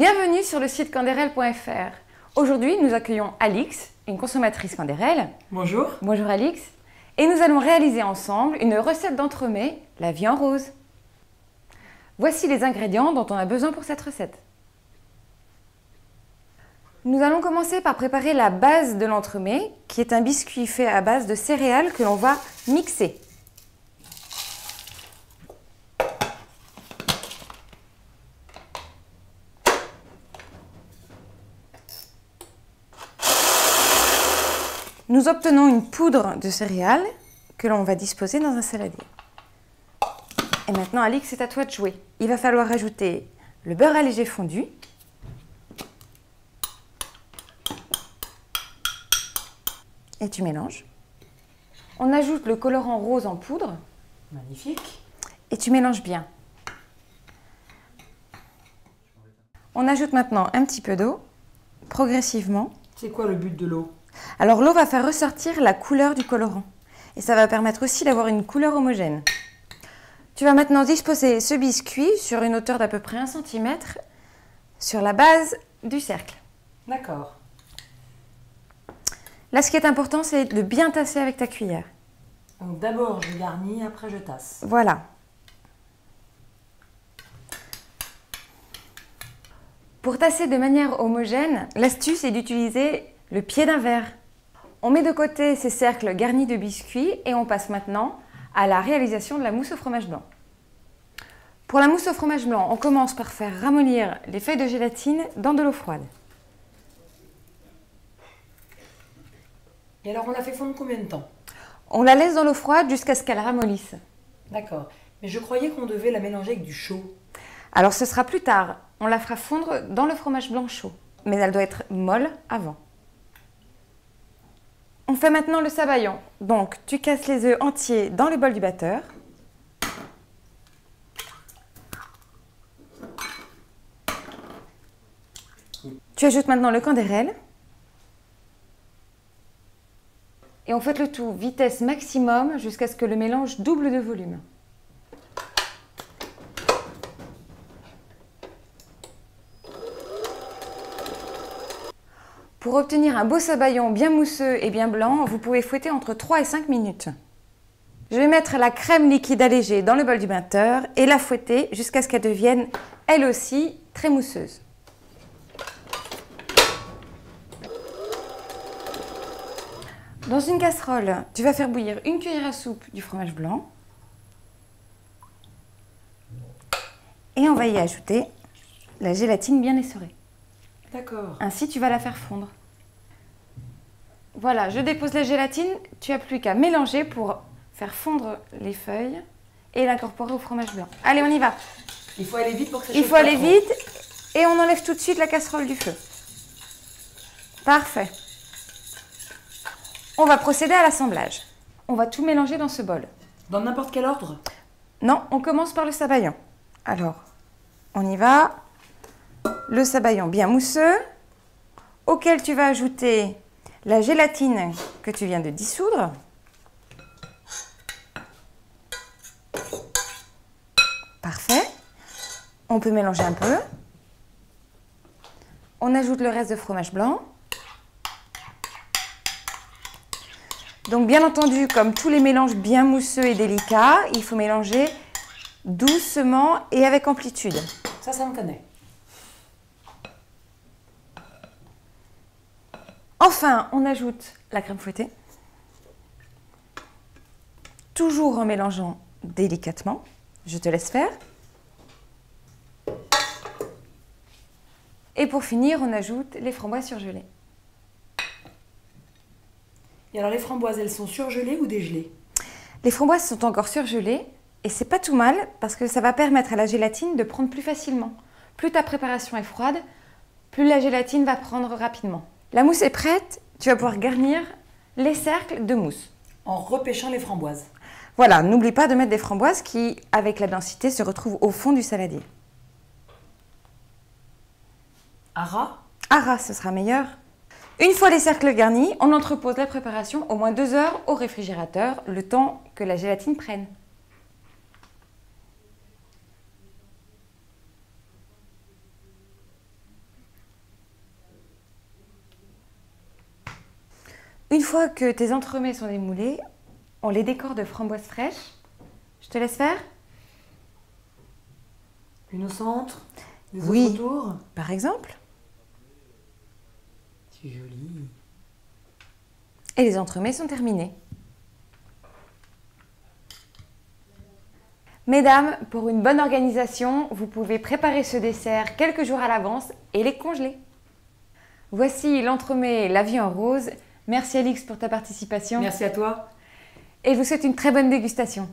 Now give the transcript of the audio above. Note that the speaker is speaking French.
Bienvenue sur le site canderel.fr. Aujourd'hui, nous accueillons Alix, une consommatrice Canderel. Bonjour. Bonjour Alix. Et nous allons réaliser ensemble une recette d'entremets, la vie en rose. Voici les ingrédients dont on a besoin pour cette recette. Nous allons commencer par préparer la base de l'entremets, qui est un biscuit fait à base de céréales que l'on va mixer. Nous obtenons une poudre de céréales que l'on va disposer dans un saladier. Et maintenant, Alix, c'est à toi de jouer. Il va falloir ajouter le beurre allégé fondu, et tu mélanges. On ajoute le colorant rose en poudre. Magnifique. Et tu mélanges bien. On ajoute maintenant un petit peu d'eau, progressivement. C'est quoi le but de l'eau? Alors l'eau va faire ressortir la couleur du colorant. Et ça va permettre aussi d'avoir une couleur homogène. Tu vas maintenant disposer ce biscuit sur une hauteur d'à peu près 1 cm sur la base du cercle. D'accord. Là, ce qui est important, c'est de bien tasser avec ta cuillère. Donc d'abord je garnis, après je tasse. Voilà. Pour tasser de manière homogène, l'astuce est d'utiliser le pied d'un verre. On met de côté ces cercles garnis de biscuits et on passe maintenant à la réalisation de la mousse au fromage blanc. Pour la mousse au fromage blanc, on commence par faire ramollir les feuilles de gélatine dans de l'eau froide. Et alors on la fait fondre combien de temps? On la laisse dans l'eau froide jusqu'à ce qu'elle ramollisse. D'accord. Mais je croyais qu'on devait la mélanger avec du chaud. Alors ce sera plus tard. On la fera fondre dans le fromage blanc chaud. Mais elle doit être molle avant. On fait maintenant le sabayon. Donc tu casses les œufs entiers dans le bol du batteur. Tu ajoutes maintenant le canderel. Et on fait le tout vitesse maximum jusqu'à ce que le mélange double de volume. Pour obtenir un beau sabayon bien mousseux et bien blanc, vous pouvez fouetter entre 3 et 5 minutes. Je vais mettre la crème liquide allégée dans le bol du batteur et la fouetter jusqu'à ce qu'elle devienne, elle aussi, très mousseuse. Dans une casserole, tu vas faire bouillir 1 cuillère à soupe du fromage blanc. Et on va y ajouter la gélatine bien essorée. D'accord. Ainsi, tu vas la faire fondre. Voilà, je dépose la gélatine. Tu n'as plus qu'à mélanger pour faire fondre les feuilles et l'incorporer au fromage blanc. Allez, on y va. Il faut aller vite pour que ça Il chauffe faut pas aller trop. vite et on enlève tout de suite la casserole du feu. Parfait. On va procéder à l'assemblage. On va tout mélanger dans ce bol. Dans n'importe quel ordre? Non, on commence par le sabayon. Alors, on y va. Le sabayon bien mousseux, auquel tu vas ajouter la gélatine que tu viens de dissoudre. Parfait. On peut mélanger un peu. On ajoute le reste de fromage blanc. Donc bien entendu, comme tous les mélanges bien mousseux et délicats, il faut mélanger doucement et avec amplitude. Ça me connaît. Enfin, on ajoute la crème fouettée, toujours en mélangeant délicatement. Je te laisse faire. Et pour finir, on ajoute les framboises surgelées. Et alors les framboises, elles sont surgelées ou dégelées? Les framboises sont encore surgelées et c'est pas tout mal parce que ça va permettre à la gélatine de prendre plus facilement. Plus ta préparation est froide, plus la gélatine va prendre rapidement. La mousse est prête, tu vas pouvoir garnir les cercles de mousse. En repêchant les framboises. Voilà, n'oublie pas de mettre des framboises qui, avec la densité, se retrouvent au fond du saladier. À ras? À ras, ce sera meilleur. Une fois les cercles garnis, on entrepose la préparation au moins 2 heures au réfrigérateur, le temps que la gélatine prenne. Une fois que tes entremets sont démoulés, on les décore de framboises fraîches. Je te laisse faire? Une au centre, des Oui. autres autour. Par exemple. C'est joli. Et les entremets sont terminés. Mesdames, pour une bonne organisation, vous pouvez préparer ce dessert quelques jours à l'avance et les congeler. Voici l'entremet La Vie en Rose. Merci Alix pour ta participation. Merci à toi. Et je vous souhaite une très bonne dégustation.